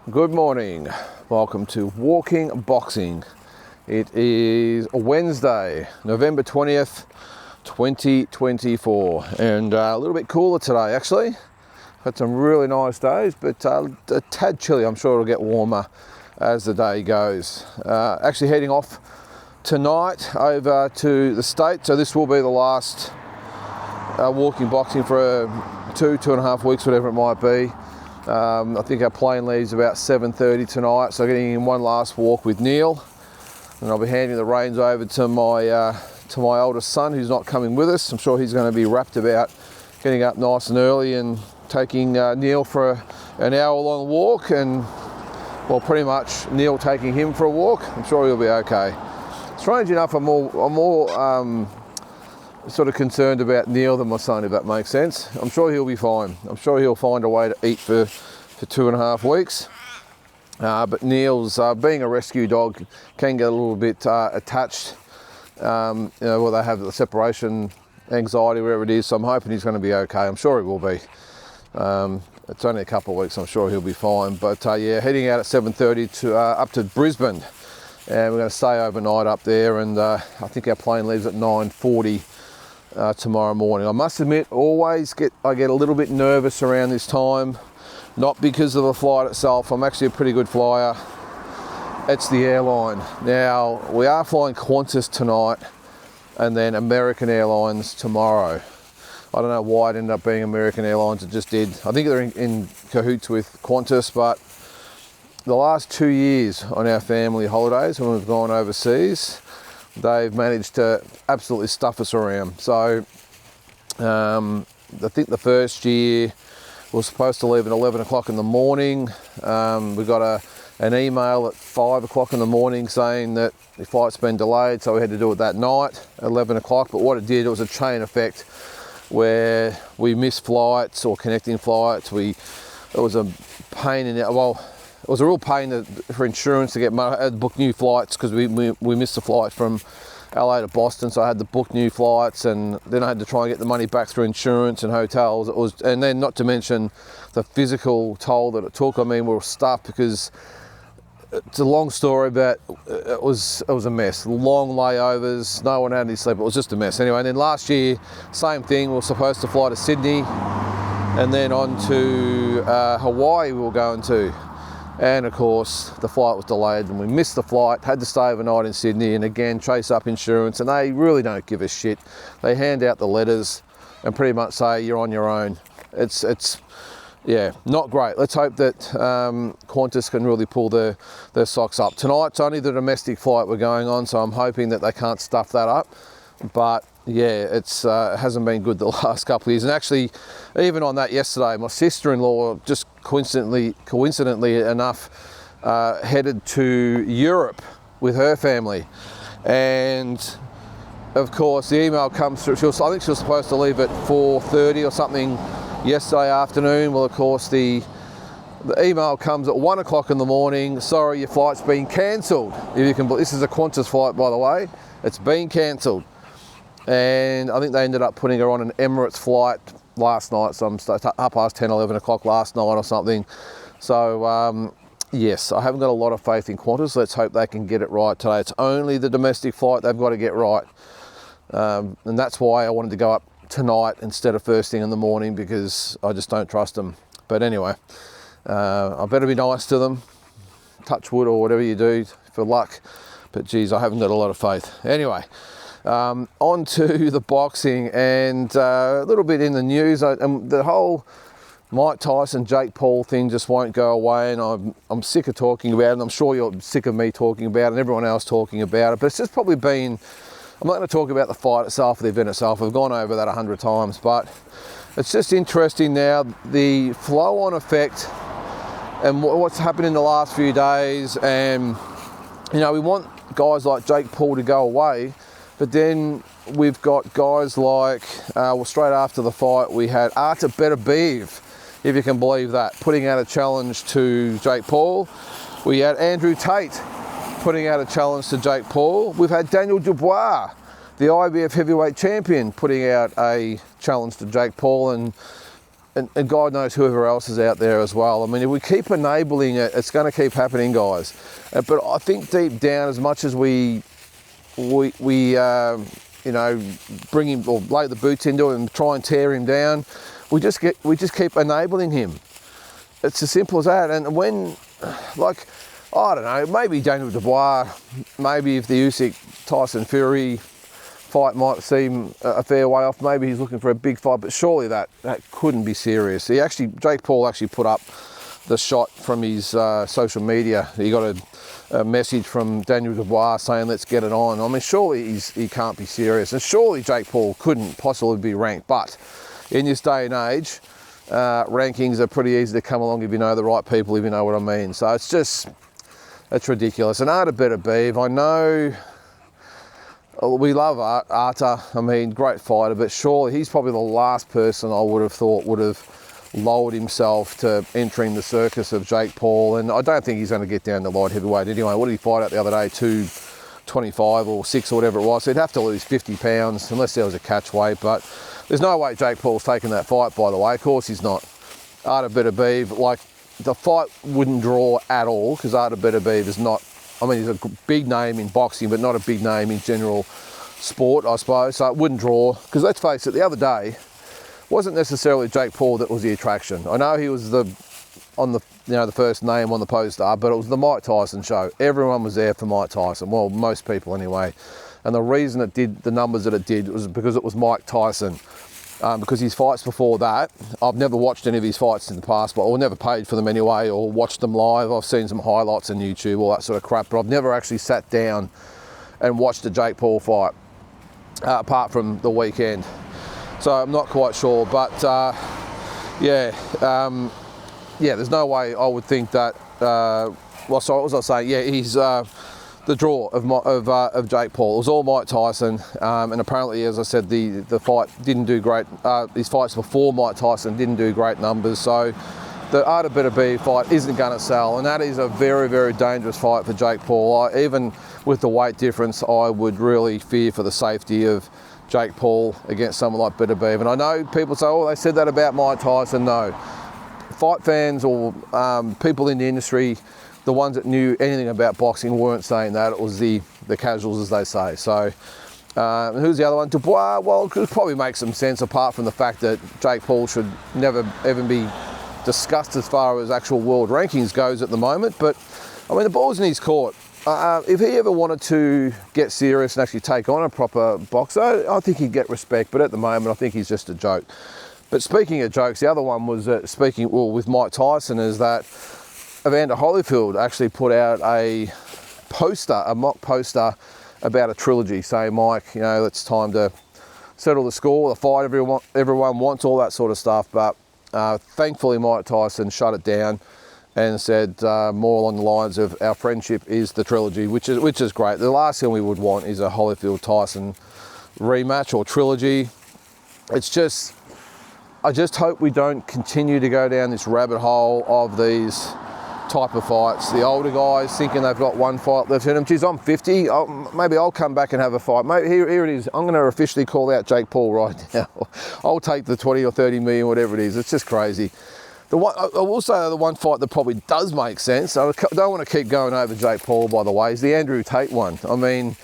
Good morning. Welcome to Walking Boxing. It is Wednesday, November 20th, 2024, and a little bit cooler today actually. Had some really nice days, but a tad chilly. I'm sure it'll get warmer as the day goes. Actually heading off tonight over to the States, so this will be the last walking boxing for 2.5 weeks, whatever it might be. I think our plane leaves about 7:30 tonight, so getting in one last walk with Neil, and I'll be handing the reins over to my oldest son, who's not coming with us. I'm sure he's going to be rapt about getting up nice and early and taking Neil for an hour-long walk, and well, pretty much Neil taking him for a walk. I'm sure he'll be okay. Strange enough, I'm more sort of concerned about Neil than my son, if that makes sense. I'm sure he'll be fine. I'm sure he'll find a way to eat for 2.5 weeks. But Neil's, being a rescue dog, can get a little bit attached. Well, they have the separation anxiety, wherever it is, so I'm hoping he's going to be okay. I'm sure he will be. It's only a couple of weeks, I'm sure he'll be fine. But yeah, heading out at 7:30 to up to Brisbane, and we're going to stay overnight up there, and I think our plane leaves at 9:40 tomorrow morning. I must admit, I get a little bit nervous around this time, not because of the flight itself. I'm actually a pretty good flyer. It's the airline. Now, we are flying Qantas tonight and then American Airlines tomorrow. I don't know why it ended up being American Airlines, it just did. I think they're in cahoots with Qantas, but the last 2 years on our family holidays when we've gone overseas, they've managed to absolutely stuff us around. So I think the first year we were supposed to leave at 11 o'clock in the morning. We got an email at 5 o'clock in the morning saying that the flight's been delayed, so we had to do it that night at 11 o'clock. But what it did, it was a chain effect where we missed flights or connecting flights. It was a pain in it. Well, it was a real pain for insurance to get money. I had to book new flights because we missed a flight from LA to Boston, so I had to book new flights, and then I had to try and get the money back through insurance and hotels. And then not to mention the physical toll that it took. I mean, we were stuffed because it's a long story, but it was a mess. Long layovers, no one had any sleep. It was just a mess. Anyway, and then last year, same thing. We were supposed to fly to Sydney and then on to Hawaii we were going to. And of course, the flight was delayed and we missed the flight, had to stay overnight in Sydney, and again, chase up insurance, and they really don't give a shit. They hand out the letters and pretty much say, you're on your own. It's yeah, not great. Let's hope that Qantas can really pull their socks up. Tonight's only the domestic flight we're going on, so I'm hoping that they can't stuff that up. But yeah, it hasn't been good the last couple of years. And actually, even on that yesterday, my sister-in-law just coincidentally enough headed to Europe with her family. And of course, the email comes through. I think she was supposed to leave at 4:30 or something yesterday afternoon. Well, of course, the email comes at 1 o'clock in the morning. Sorry, your flight's been cancelled. If you can, this is a Qantas flight, by the way. It's been cancelled. And I think they ended up putting her on an Emirates flight last night, so up past 10, 11 o'clock last night or something. So yes, I haven't got a lot of faith in Qantas. Let's hope they can get it right today. It's only the domestic flight they've got to get right. And that's why I wanted to go up tonight instead of first thing in the morning, because I just don't trust them. But anyway, I better be nice to them, touch wood or whatever you do for luck. But geez, I haven't got a lot of faith. Anyway. On to the boxing, and a little bit in the news, and the whole Mike Tyson, Jake Paul thing just won't go away, and I'm sick of talking about it, and I'm sure you're sick of me talking about it and everyone else talking about it, but it's just probably been, I'm not going to talk about the fight itself, the event itself, I've gone over that 100 times, but it's just interesting now, the flow-on effect and what's happened in the last few days, and you know, we want guys like Jake Paul to go away. But then we've got guys like, well, straight after the fight, we had Artur Beterbiev, if you can believe that, putting out a challenge to Jake Paul. We had Andrew Tate putting out a challenge to Jake Paul. We've had Daniel Dubois, the IBF heavyweight champion, putting out a challenge to Jake Paul. And and God knows whoever else is out there as well. I mean, if we keep enabling it, it's going to keep happening, guys. But I think deep down, as much as we you know, bring him or lay the boots into him and try and tear him down, we just keep enabling him. It's as simple as that. And when, like, I don't know, maybe Daniel Dubois, maybe if the Usyk Tyson Fury fight might seem a fair way off, maybe he's looking for a big fight, but surely that couldn't be serious. Jake Paul actually put up the shot from his social media. He got a message from Daniel Dubois saying, let's get it on. I mean, surely he can't be serious, and surely Jake Paul couldn't possibly be ranked. But in this day and age, rankings are pretty easy to come along if you know the right people, if you know what I mean. So it's ridiculous. And Arta Beterbiev, I know we love Arta, I mean, great fighter, but surely he's probably the last person I would have thought would have lowered himself to entering the circus of Jake Paul. And I don't think he's going to get down to light heavyweight anyway. What did he fight at the other day? 225 or 6 or whatever it was. So he'd have to lose 50 pounds unless there was a catch weight. But there's no way Jake Paul's taking that fight, by the way. Of course he's not. Arta Beterbiev, like, the fight wouldn't draw at all because Arta Beterbiev is not, I mean, he's a big name in boxing, but not a big name in general sport, I suppose. So it wouldn't draw, because let's face it, the other day wasn't necessarily Jake Paul that was the attraction. I know he was the first name on the poster, but it was the Mike Tyson show. Everyone was there for Mike Tyson. Well, most people anyway. And the reason it did the numbers that it did was because it was Mike Tyson. Because his fights before that, I've never watched any of his fights in the past, or never paid for them anyway, or watched them live. I've seen some highlights on YouTube, all that sort of crap, but I've never actually sat down and watched a Jake Paul fight, apart from the weekend. So I'm not quite sure, but yeah, there's no way I would think that. Well, sorry, what was I saying? Yeah, he's the draw of Jake Paul. It was all Mike Tyson, and apparently, as I said, the fight didn't do great. His fights before Mike Tyson didn't do great numbers. So the Arta Beterbiev fight isn't going to sell, and that is a very, very dangerous fight for Jake Paul. Even with the weight difference, I would really fear for the safety of Jake Paul against someone like Beterbiev. And I know people say, oh, they said that about Mike Tyson. No. Fight fans or people in the industry, the ones that knew anything about boxing, weren't saying that. It was the casuals, as they say. So who's the other one? Dubois. Well, it could probably make some sense, apart from the fact that Jake Paul should never even be discussed as far as actual world rankings goes at the moment. But I mean, the ball's in his court. If he ever wanted to get serious and actually take on a proper boxer, I think he'd get respect. But at the moment, I think he's just a joke. But speaking of jokes, the other one was with Mike Tyson, is that Evander Holyfield actually put out a mock poster about a trilogy, saying, Mike, you know, it's time to settle the score, the fight everyone wants, all that sort of stuff. But thankfully, Mike Tyson shut it down and said more along the lines of, our friendship is the trilogy, which is great. The last thing we would want is a Holyfield-Tyson rematch or trilogy. I just hope we don't continue to go down this rabbit hole of these type of fights. The older guys thinking they've got one fight left in them. Geez, I'm 50. Maybe I'll come back and have a fight. Maybe here it is. I'm going to officially call out Jake Paul right now. I'll take the 20 or 30 million, whatever it is. It's just crazy. I will say the one fight that probably does make sense, I don't want to keep going over Jake Paul, by the way, is the Andrew Tate one. I mean,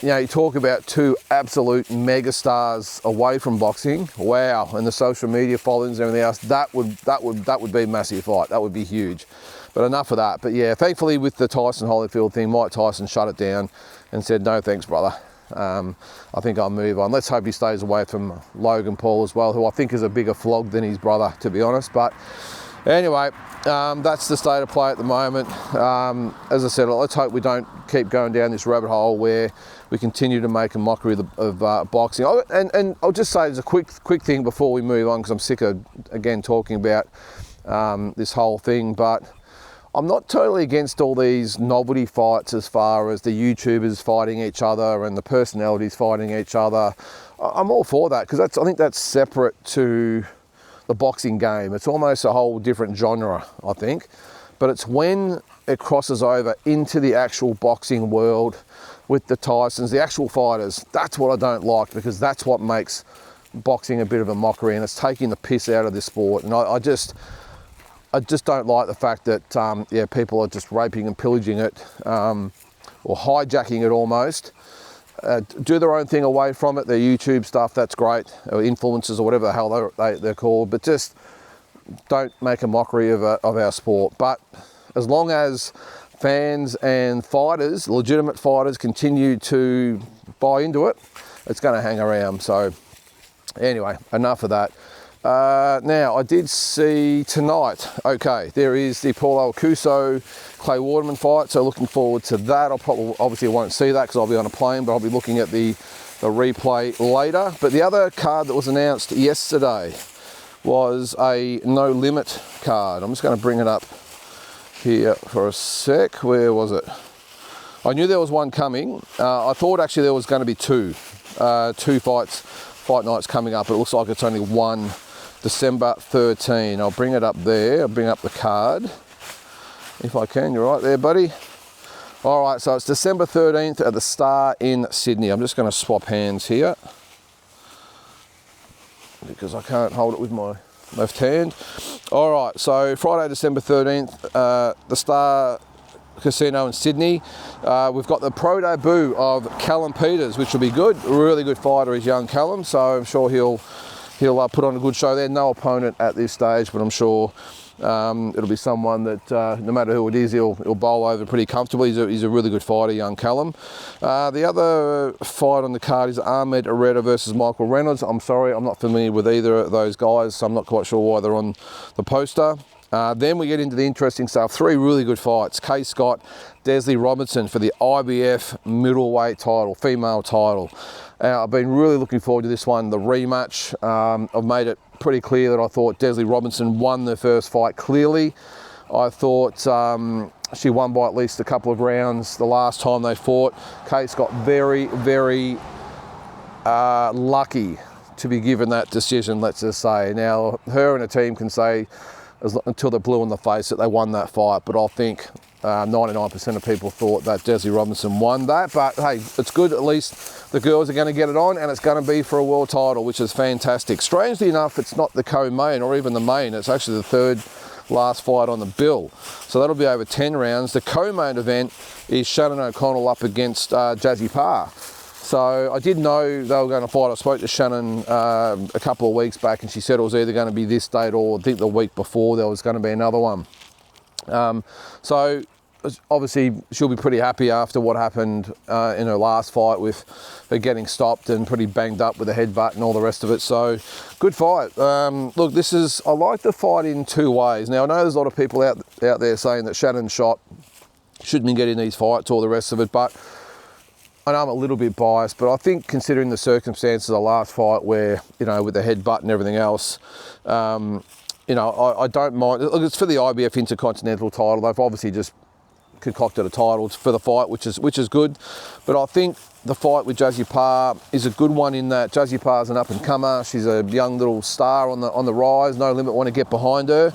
you know, you talk about two absolute megastars away from boxing. Wow, and the social media followings and everything else, that would be a massive fight. That would be huge. But enough of that. But yeah, thankfully with the Tyson Holyfield thing, Mike Tyson shut it down and said, no thanks, brother. I think I'll move on. Let's hope he stays away from Logan Paul as well, who I think is a bigger flog than his brother, to be honest. But anyway, that's the state of play at the moment. As I said, let's hope we don't keep going down this rabbit hole where we continue to make a mockery of boxing. And I'll just say, as a quick thing before we move on, because I'm sick of, again, talking about this whole thing, but I'm not totally against all these novelty fights as far as the YouTubers fighting each other and the personalities fighting each other. I'm all for that, because I think that's separate to the boxing game. It's almost a whole different genre, I think. But it's when it crosses over into the actual boxing world with the Tysons, the actual fighters. That's what I don't like, because that's what makes boxing a bit of a mockery, and it's taking the piss out of this sport. And I just don't like the fact that yeah, people are just raping and pillaging it, or hijacking it almost. Do their own thing away from it. Their YouTube stuff, that's great, or influencers or whatever the hell they're called, but just don't make a mockery of our sport. But as long as fans and fighters, legitimate fighters, continue to buy into it, it's going to hang around. So anyway, enough of that. Now, I did see tonight, okay, there is the Paulo Cuso Clay Waterman fight, so looking forward to that. Obviously won't see that because I'll be on a plane, but I'll be looking at the replay later. But the other card that was announced yesterday was a no limit card. I'm just going to bring it up here for a sec. Where was it? I knew there was one coming. I thought actually there was going to be two fight nights coming up, but it looks like it's only one, December 13. I'll bring it up there. I'll bring up the card if I can. You're right there, buddy. All right, so it's December 13th at the Star in Sydney. I'm just going to swap hands here because I can't hold it with my left hand. All right, so Friday, December 13th, the Star Casino in Sydney. We've got the pro debut of Callum Peters, which will be good. A really good fighter is young Callum, so I'm sure he'll put on a good show there. No opponent at this stage, but I'm sure it'll be someone that no matter who it is, he'll bowl over pretty comfortably. He's a really good fighter, young Callum. The other fight on the card is Ahmed Areta versus Michael Reynolds. I'm sorry, I'm not familiar with either of those guys, so I'm not quite sure why they're on the poster. Then we get into the interesting stuff. Three really good fights. Kay Scott, Desley Robinson for the IBF middleweight title, female title. I've been really looking forward to this one, the rematch. I've made it pretty clear that I thought Desley Robinson won the first fight clearly. I thought she won by at least a couple of rounds the last time they fought. Kay Scott very, very lucky to be given that decision, let's just say. Now, her and her team can say until they're blue in the face that they won that fight, but I think 99% of people thought that Desley Robinson won that. But hey, it's good, at least the girls are going to get it on, and it's going to be for a world title, which is fantastic. Strangely enough, it's not the co-main or even the main, it's actually the third last fight on the bill, so that'll be over 10 rounds. The co-main event is Shannon O'Connell up against Jazzy Parr. So I did know they were going to fight. I spoke to Shannon a couple of weeks back, and she said it was either going to be this date or I think the week before there was going to be another one. So obviously she'll be pretty happy after what happened in her last fight with her getting stopped and pretty banged up with a headbutt and all the rest of it. So good fight. Look, I like the fight in two ways. Now I know there's a lot of people out there saying that Shannon shouldn't be getting these fights, all the rest of it, but I know I'm a little bit biased, but I think considering the circumstances of the last fight where, you know, with the headbutt and everything else, you know, I don't mind. Look, it's for the IBF Intercontinental title. They've obviously just concocted a title for the fight, which is good. But I think the fight with Jazzy Parr is a good one in that Jazzy Parr's an up-and-comer. She's a young little star on the rise. No Limit want to get behind her.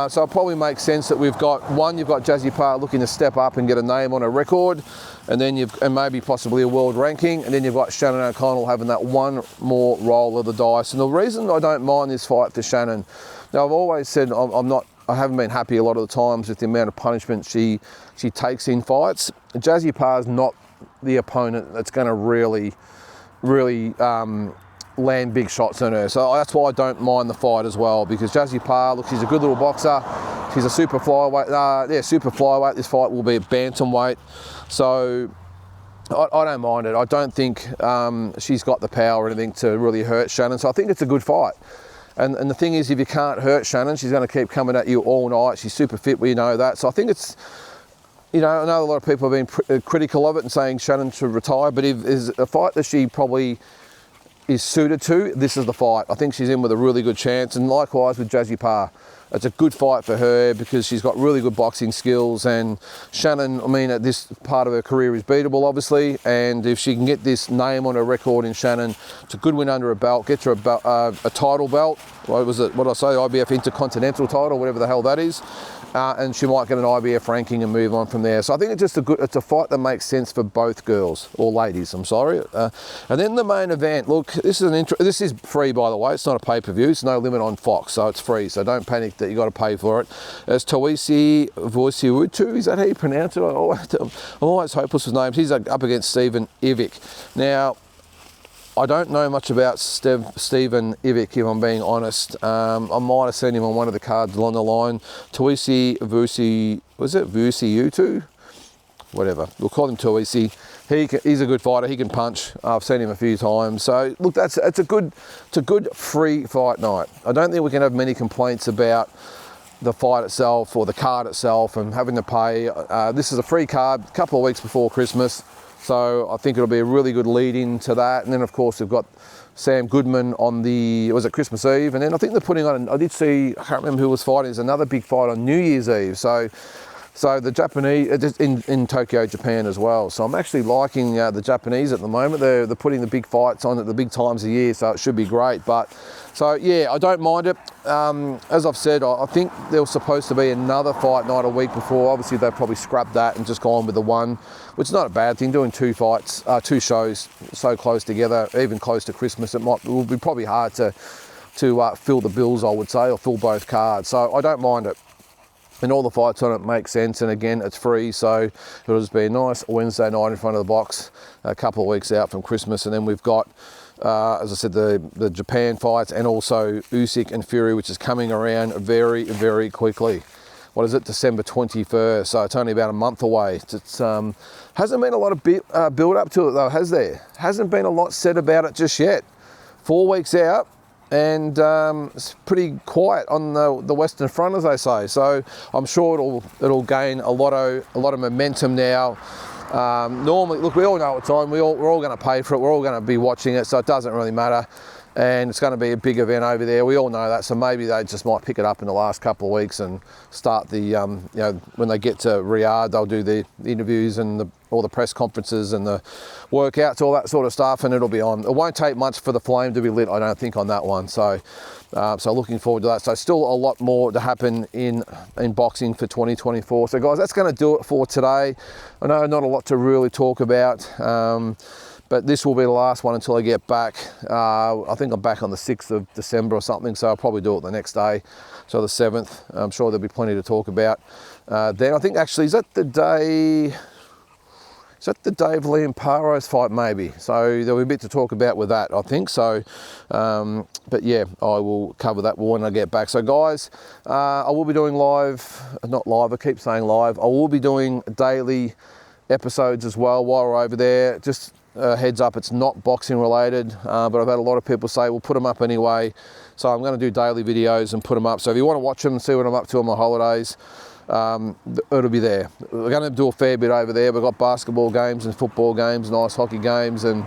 So it probably makes sense that you've got Jazzy Parr looking to step up and get a name on a record, and then and maybe possibly a world ranking, and then you've got Shannon O'Connell having that one more roll of the dice. And the reason I don't mind this fight for Shannon, now I've always said I haven't been happy a lot of the times with the amount of punishment she takes in fights. Jazzy Parr's not the opponent that's going to really land big shots on her. So that's why I don't mind the fight as well, because Jazzy Parr, look, she's a good little boxer. She's a super flyweight. Super flyweight. This fight will be a bantamweight. So I don't mind it. I don't think she's got the power or anything to really hurt Shannon. So I think it's a good fight. And the thing is, if you can't hurt Shannon, she's going to keep coming at you all night. She's super fit, we know that. So I think it's, you know, I know a lot of people have been critical of it and saying Shannon should retire, but if there's a fight that she probably is suited to, this is the fight. I think she's in with a really good chance, and likewise with Jazzy Parr. It's a good fight for her because she's got really good boxing skills, and Shannon, I mean, at this part of her career is beatable, obviously, and if she can get this name on her record in Shannon, it's a good win under her belt, gets her a title belt. What was it? What did I say? IBF Intercontinental title, whatever the hell that is. and she might get an IBF ranking and move on from there. So I think it's just it's a fight that makes sense for both girls, or ladies, I'm sorry. And then the main event, look, this is free, by the way. It's not a pay-per-view. It's no limit on Fox, so it's free. So don't panic that you got to pay for it. It's Toisi Voisiutu, is that how you pronounce it? I'm always hopeless with names. He's up against Stephen Ivic. Now, I don't know much about Stephen Ivic, if I'm being honest. I might have seen him on one of the cards along the line. Toisi Voisiutu? Whatever. We'll call him Toisi. He's a good fighter. He can punch. I've seen him a few times. So look, it's a good free fight night. I don't think we can have many complaints about the fight itself or the card itself and having to pay. This is a free card, a couple of weeks before Christmas. So I think it'll be a really good lead into that. And then of course we've got Sam Goodman on was it Christmas Eve? And then I think they're putting on, I can't remember who was fighting, there's another big fight on New Year's Eve. So the Japanese, in Tokyo, Japan as well. So I'm actually liking the Japanese at the moment. They're putting the big fights on at the big times of the year, so it should be great. So yeah, I don't mind it. As I've said, I think there was supposed to be another fight night a week before. Obviously they've probably scrapped that and just gone with the one, which is not a bad thing. Doing two shows so close together, even close to Christmas, it will be probably hard to fill the bills, I would say, or fill both cards. So I don't mind it. And all the fights on it make sense, and again, it's free, so it'll just be a nice Wednesday night in front of the box, a couple of weeks out from Christmas. And then we've got, as I said, the Japan fights, and also Usyk and Fury, which is coming around very, very quickly. What is it, December 21st, so it's only about a month away. It's hasn't been a lot of build up to it though, has there? Hasn't been a lot said about it just yet. 4 weeks out, and it's pretty quiet on the Western Front, as they say. So I'm sure it'll gain a lot of momentum now. Normally, look, we all know it's on. We're all going to pay for it. We're all going to be watching it, so it doesn't really matter. And it's going to be a big event over there. We all know that. So maybe they just might pick it up in the last couple of weeks and start the, when they get to Riyadh, they'll do the interviews and all the press conferences and the workouts, all that sort of stuff, and it'll be on. It won't take much for the flame to be lit, I don't think, on that one. So looking forward to that. So still a lot more to happen in boxing for 2024. So guys, that's going to do it for today. I know not a lot to really talk about. But this will be the last one until I get back. I think I'm back on the 6th of December or something, so I'll probably do it the next day, so the 7th. I'm sure there'll be plenty to talk about. Then I think actually, is that the day of Liam Paro's fight maybe? So there'll be a bit to talk about with that, I think. So, but yeah, I will cover that when I get back. So guys, I will be doing not live, I keep saying live. I will be doing daily episodes as well while we're over there. Just heads up, it's not boxing related, but I've had a lot of people say, we'll put them up anyway. So I'm going to do daily videos and put them up. So if you want to watch them and see what I'm up to on my holidays, it'll be there. We're going to do a fair bit over there. We've got basketball games and football games and ice hockey games and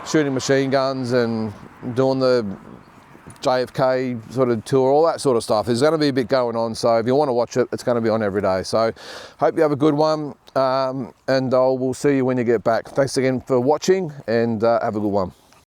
shooting machine guns and doing the JFK sort of tour, all that sort of stuff. There's going to be a bit going on, so if you want to watch it, it's going to be on every day. So hope you have a good one, and I will see you when you get back. Thanks again for watching, and have a good one.